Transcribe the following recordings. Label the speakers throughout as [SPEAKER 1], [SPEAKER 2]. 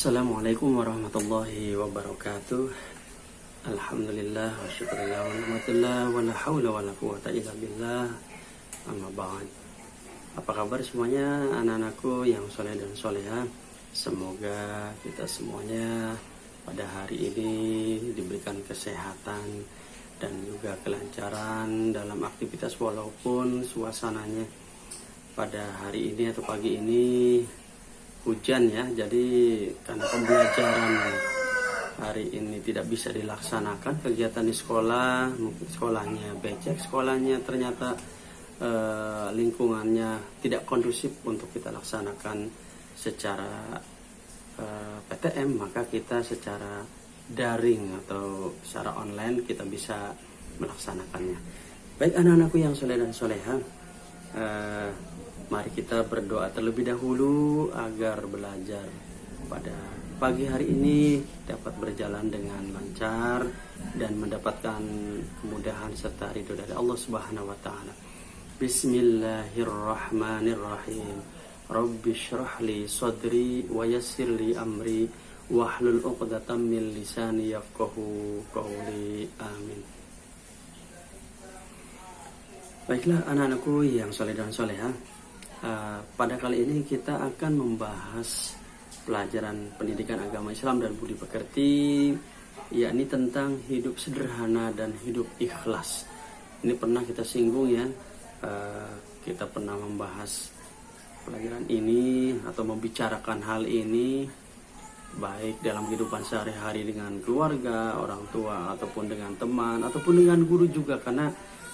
[SPEAKER 1] Assalamualaikum warahmatullahi wabarakatuh. Alhamdulillah wa syukurillah wa ni'matillah wa la hawla wa la quwata illa billah. Amma ba'd. Apa kabar semuanya anak-anakku yang soleh dan soleha? Semoga kita semuanya pada hari ini diberikan kesehatan dan juga kelancaran dalam aktivitas, walaupun suasananya pada hari ini atau pagi ini hujan ya. Jadi karena pembelajaran hari ini tidak bisa dilaksanakan kegiatan di sekolah, mungkin sekolahnya becek, sekolahnya ternyata lingkungannya tidak kondusif untuk kita laksanakan secara PTM, maka kita secara daring atau secara online kita bisa melaksanakannya. Baik anak-anakku yang soleh dan soleha, mari kita berdoa terlebih dahulu agar belajar pada pagi hari ini dapat berjalan dengan lancar dan mendapatkan kemudahan serta ridho dari Allah Subhanahu wa taala. Bismillahirrahmanirrahim. Rabbi shrah li sadri wa yassir li amri wahlul 'uqdatam min lisani yafqahu qawli. Amin. Baiklah anak-anakku yang soleh dan soleha, pada kali ini kita akan membahas pelajaran pendidikan agama Islam dan budi pekerti, yakni tentang hidup sederhana dan hidup ikhlas. Ini pernah kita singgung ya, kita pernah membahas pelajaran ini atau membicarakan hal ini baik dalam kehidupan sehari-hari dengan keluarga, orang tua, ataupun dengan teman, ataupun dengan guru juga, karena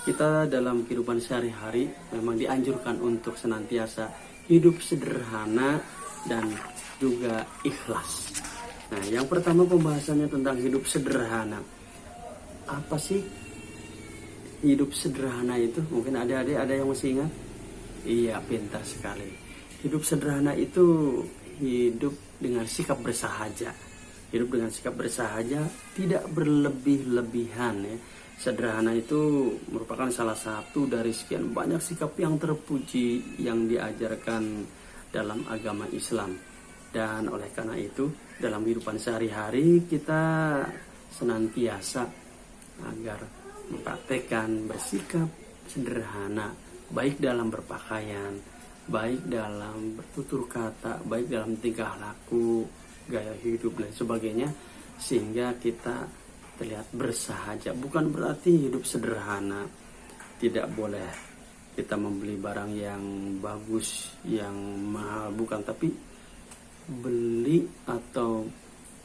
[SPEAKER 1] kita dalam kehidupan sehari-hari memang dianjurkan untuk senantiasa hidup sederhana dan juga ikhlas. Nah, yang pertama pembahasannya tentang hidup sederhana. Apa sih hidup sederhana itu? Mungkin ada yang masih ingat? Iya, pintar sekali. Hidup sederhana itu hidup dengan sikap bersahaja. Hidup dengan sikap bersahaja, tidak berlebih-lebihan ya. Sederhana itu merupakan salah satu dari sekian banyak sikap yang terpuji yang diajarkan dalam agama Islam. Dan oleh karena itu, dalam kehidupan sehari-hari kita senantiasa agar mempraktekkan bersikap sederhana, baik dalam berpakaian, baik dalam bertutur kata, baik dalam tingkah laku, gaya hidup dan sebagainya, sehingga kita terlihat bersahaja. Bukan berarti hidup sederhana tidak boleh kita membeli barang yang bagus, yang mahal, bukan, tapi beli atau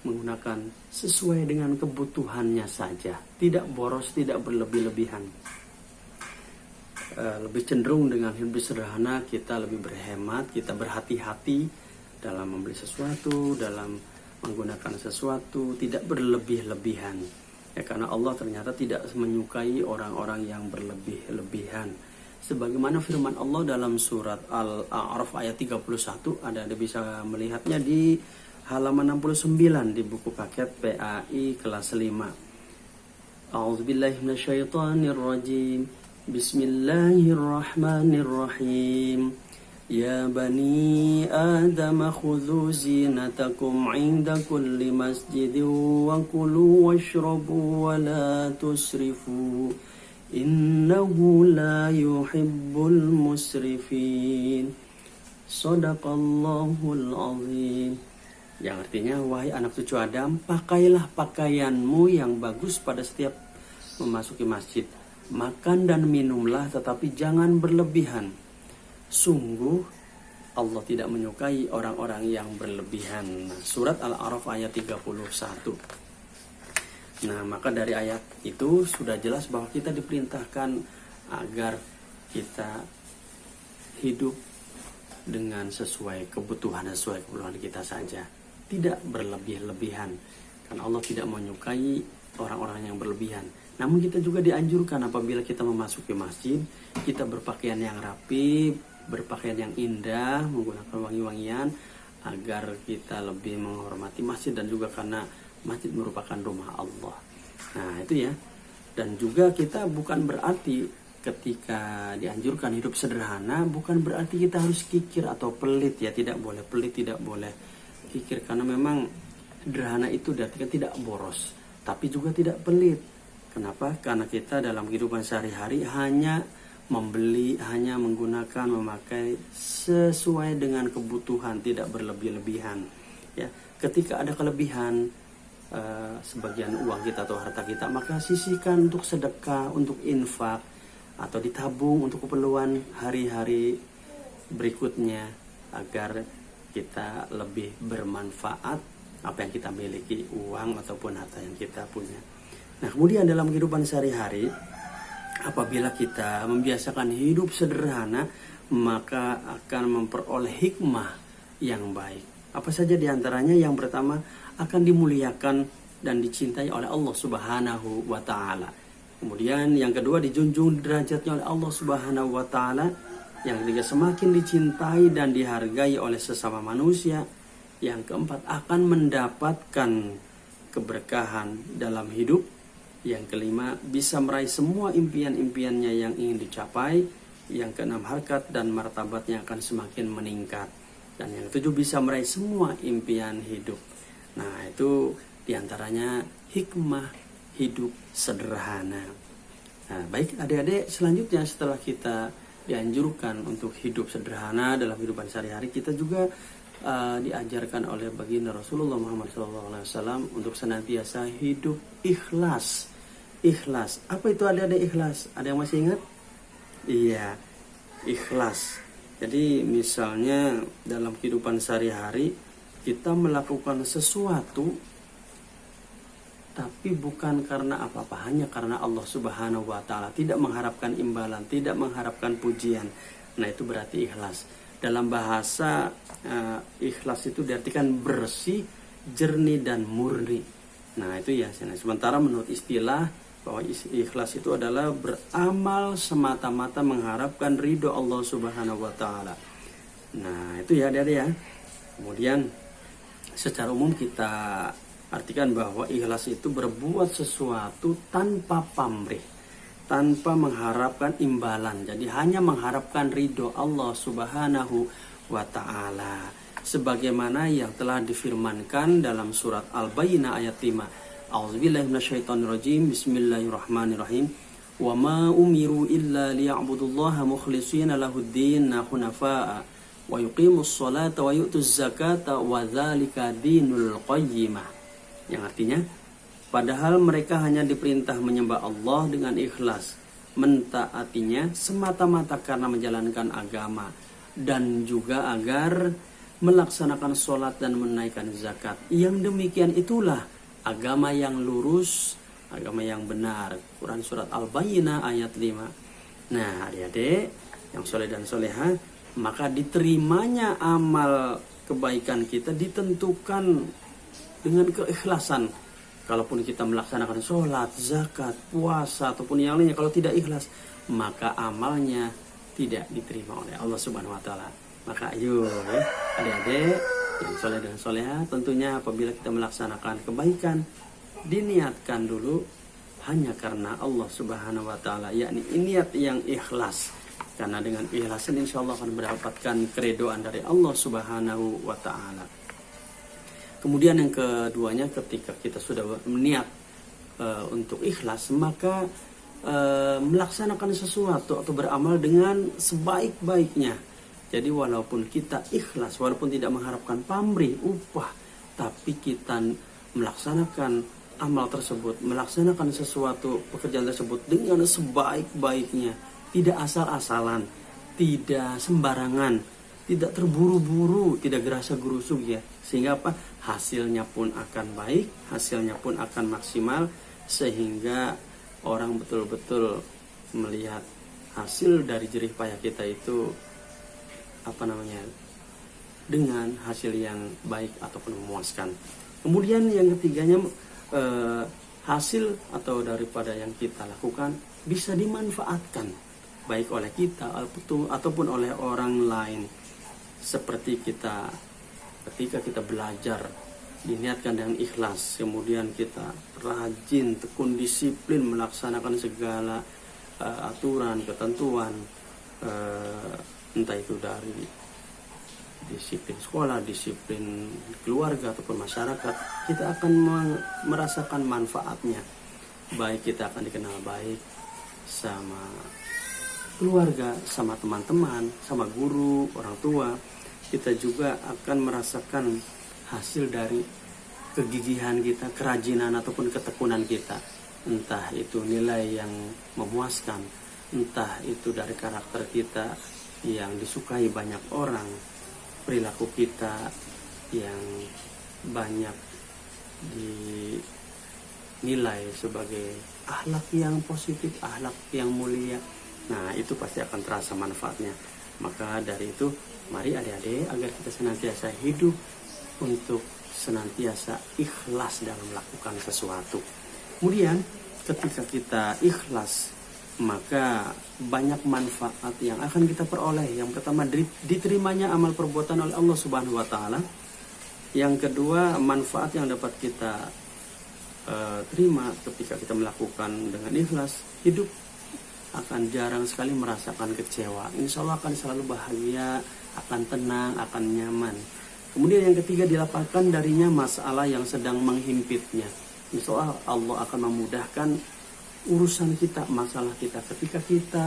[SPEAKER 1] menggunakan sesuai dengan kebutuhannya saja, tidak boros, tidak berlebih-lebihan. Lebih cenderung dengan hidup sederhana, kita lebih berhemat, kita berhati-hati dalam membeli sesuatu, dalam menggunakan sesuatu, tidak berlebih-lebihan. Ya, karena Allah ternyata tidak menyukai orang-orang yang berlebih-lebihan. Sebagaimana firman Allah dalam surat Al-A'raf ayat 31, ada bisa melihatnya di halaman 69 di buku paket PAI kelas 5. A'udzubillahi minasyaitonirrajim. Bismillahirrahmanirrahim. Ya bani Adam khudhu zinatakum 'inda kulli masjidin wa kulu washrabu wa la tusrifu innahu la yuhibbul musrifin. Shadaqallahul azim. Yang artinya, wahai anak cucu Adam, pakailah pakaianmu yang bagus pada setiap memasuki masjid. Makan dan minumlah, tetapi jangan berlebihan. Sungguh Allah tidak menyukai orang-orang yang berlebihan. Surat Al-A'raf ayat 31. Nah, maka dari ayat itu sudah jelas bahwa kita diperintahkan agar kita hidup dengan sesuai kebutuhan kita saja, tidak berlebih-lebihan, karena Allah tidak menyukai orang-orang yang berlebihan. Namun kita juga dianjurkan apabila kita memasuki masjid, kita berpakaian yang rapi, berpakaian yang indah, menggunakan wangi-wangian, agar kita lebih menghormati masjid, dan juga karena masjid merupakan rumah Allah. Nah itu ya. Dan juga kita bukan berarti ketika dianjurkan hidup sederhana, bukan berarti kita harus kikir atau pelit ya. Tidak boleh pelit, tidak boleh kikir, karena memang sederhana itu diartikan tidak boros, tapi juga tidak pelit. Kenapa? Karena kita dalam kehidupan sehari-hari hanya membeli, hanya menggunakan, memakai sesuai dengan kebutuhan, tidak berlebih-lebihan. Ya, ketika ada kelebihan sebagian uang kita atau harta kita, maka sisihkan untuk sedekah, untuk infak, atau ditabung untuk keperluan hari-hari berikutnya, agar kita lebih bermanfaat apa yang kita miliki, uang ataupun harta yang kita punya. Nah, kemudian dalam kehidupan sehari-hari, apabila kita membiasakan hidup sederhana, maka akan memperoleh hikmah yang baik. Apa saja diantaranya? Yang pertama, akan dimuliakan dan dicintai oleh Allah Subhanahu wa Ta'ala. Kemudian yang kedua, dijunjung derajatnya oleh Allah Subhanahu wa Ta'ala. Yang ketiga, semakin dicintai dan dihargai oleh sesama manusia. Yang keempat, akan mendapatkan keberkahan dalam hidup. Yang kelima, bisa meraih semua impian-impiannya yang ingin dicapai. Yang keenam, harkat dan martabatnya akan semakin meningkat. Dan yang ketujuh, bisa meraih semua impian hidup. Nah, itu diantaranya hikmah hidup sederhana. Nah, baik adik-adik, selanjutnya setelah kita dianjurkan untuk hidup sederhana dalam kehidupan sehari-hari, kita juga diajarkan oleh baginda Rasulullah Muhammad SAW untuk senantiasa hidup ikhlas. Ikhlas, apa itu adik-adik ikhlas? Ada yang masih ingat? Iya, ikhlas. Jadi misalnya dalam kehidupan sehari-hari kita melakukan sesuatu tapi bukan karena apa-apa, hanya karena Allah Subhanahu wa Ta'ala, tidak mengharapkan imbalan, tidak mengharapkan pujian. Nah, itu berarti ikhlas. Dalam bahasa ikhlas itu diartikan bersih, jernih dan murni. Nah, itu ya. Sementara menurut istilah bahwa ikhlas itu adalah beramal semata-mata mengharapkan ridho Allah Subhanahu wa Ta'ala. Nah, itu ya adik-adik ya. Kemudian secara umum kita artikan bahwa ikhlas itu berbuat sesuatu tanpa pamrih, tanpa mengharapkan imbalan. Jadi hanya mengharapkan ridho Allah Subhanahu wa Ta'ala, sebagaimana yang telah difirmankan dalam surat Al-Bayyinah ayat 5. A'udzubillahi minasyaitonirrajim. Bismillahirrahmanirrahim. Wa ma umiru illa liya'budullaha mukhlishina lahud-din hunafa'a wa yuqimus sholata wa yu'tuz zakata wa dzalika dinul qayyimah. Yang artinya, padahal mereka hanya diperintah menyembah Allah dengan ikhlas, mentaatinya semata-mata karena menjalankan agama, dan juga agar melaksanakan sholat dan menaikkan zakat. Yang demikian itulah agama yang lurus, agama yang benar. Quran surat Al-Bayyinah ayat 5. Nah, adik-adik yang soleh dan soleha, maka diterimanya amal kebaikan kita ditentukan dengan keikhlasan. Kalaupun kita melaksanakan sholat, zakat, puasa, ataupun yang lainnya, kalau tidak ikhlas, maka amalnya tidak diterima oleh Allah Subhanahu wa Ta'ala. Maka ayo ya, adik-adik yang soleh dan soleha, tentunya apabila kita melaksanakan kebaikan, diniatkan dulu hanya karena Allah Subhanahu wa Ta'ala, yakni niat yang ikhlas. Karena dengan ikhlasan insya Allah akan mendapatkan keridhaan dari Allah Subhanahu wa Ta'ala. Kemudian yang keduanya, ketika kita sudah niat untuk ikhlas, maka melaksanakan sesuatu atau beramal dengan sebaik-baiknya. Jadi walaupun kita ikhlas, walaupun tidak mengharapkan pamrih, upah, tapi kita melaksanakan amal tersebut, melaksanakan sesuatu pekerjaan tersebut dengan sebaik-baiknya, tidak asal-asalan, tidak sembarangan, tidak terburu-buru, tidak gerasa-gerusuk ya. Sehingga apa? Hasilnya pun akan baik, hasilnya pun akan maksimal, sehingga orang betul-betul melihat hasil dari jerih payah kita itu dengan hasil yang baik ataupun memuaskan. Kemudian yang ketiganya, hasil atau daripada yang kita lakukan bisa dimanfaatkan baik oleh kita ataupun oleh orang lain. Seperti ketika kita belajar diniatkan dengan ikhlas, kemudian kita rajin, tekun, disiplin melaksanakan segala aturan, ketentuan, entah itu dari disiplin sekolah, disiplin keluarga ataupun masyarakat, kita akan merasakan manfaatnya. Baik kita akan dikenal baik sama keluarga, sama teman-teman, sama guru, orang tua. Kita juga akan merasakan hasil dari kegigihan kita, kerajinan ataupun ketekunan kita. Entah itu nilai yang memuaskan, entah itu dari karakter kita yang disukai banyak orang, perilaku kita yang banyak dinilai sebagai akhlak yang positif, akhlak yang mulia. Nah, itu pasti akan terasa manfaatnya. Maka dari itu, mari adik-adik agar kita senantiasa hidup untuk senantiasa ikhlas dalam melakukan sesuatu. Kemudian ketika kita ikhlas, maka banyak manfaat yang akan kita peroleh. Yang pertama, diterimanya amal perbuatan oleh Allah Subhanahu wa taala. Yang kedua, manfaat yang dapat kita terima ketika kita melakukan dengan ikhlas, hidup akan jarang sekali merasakan kecewa. Insya Allah akan selalu bahagia, akan tenang, akan nyaman. Kemudian yang ketiga, dilapangkan darinya masalah yang sedang menghimpitnya. Insya Allah Allah akan memudahkan urusan kita, masalah kita ketika kita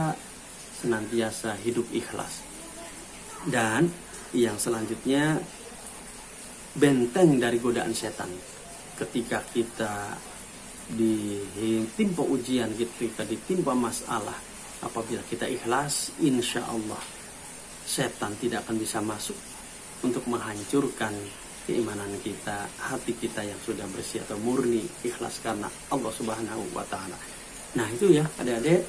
[SPEAKER 1] senantiasa hidup ikhlas. Dan yang selanjutnya, benteng dari godaan setan. Ketika kita ditimpa ujian, ketika ditimpa masalah, apabila kita ikhlas, insya Allah setan tidak akan bisa masuk untuk menghancurkan keimanan kita, hati kita yang sudah bersih atau murni ikhlas karena Allah Subhanahu wa taala. Nah, itu ya adik-adik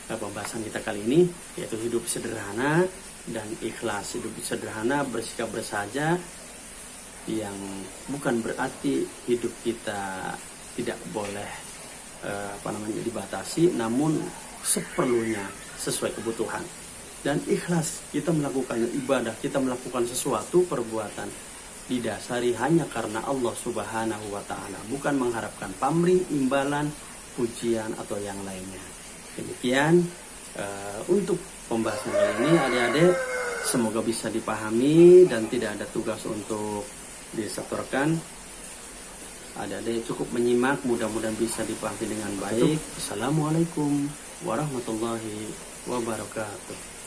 [SPEAKER 1] pembahasan kita kali ini, yaitu hidup sederhana dan ikhlas. Hidup sederhana, bersikap bersahaja, yang bukan berarti hidup kita tidak boleh dibatasi, namun seperlunya sesuai kebutuhan. Dan ikhlas, kita melakukan ibadah, kita melakukan sesuatu perbuatan didasari hanya karena Allah Subhanahu wa taala, bukan mengharapkan pamrih, imbalan, pujian atau yang lainnya. Demikian untuk pembahasan kali ini adik-adik, semoga bisa dipahami dan tidak ada tugas untuk disetorkan. Adik-adik cukup menyimak, mudah-mudahan bisa dipahami dengan baik. Assalamualaikum warahmatullahi wabarakatuh.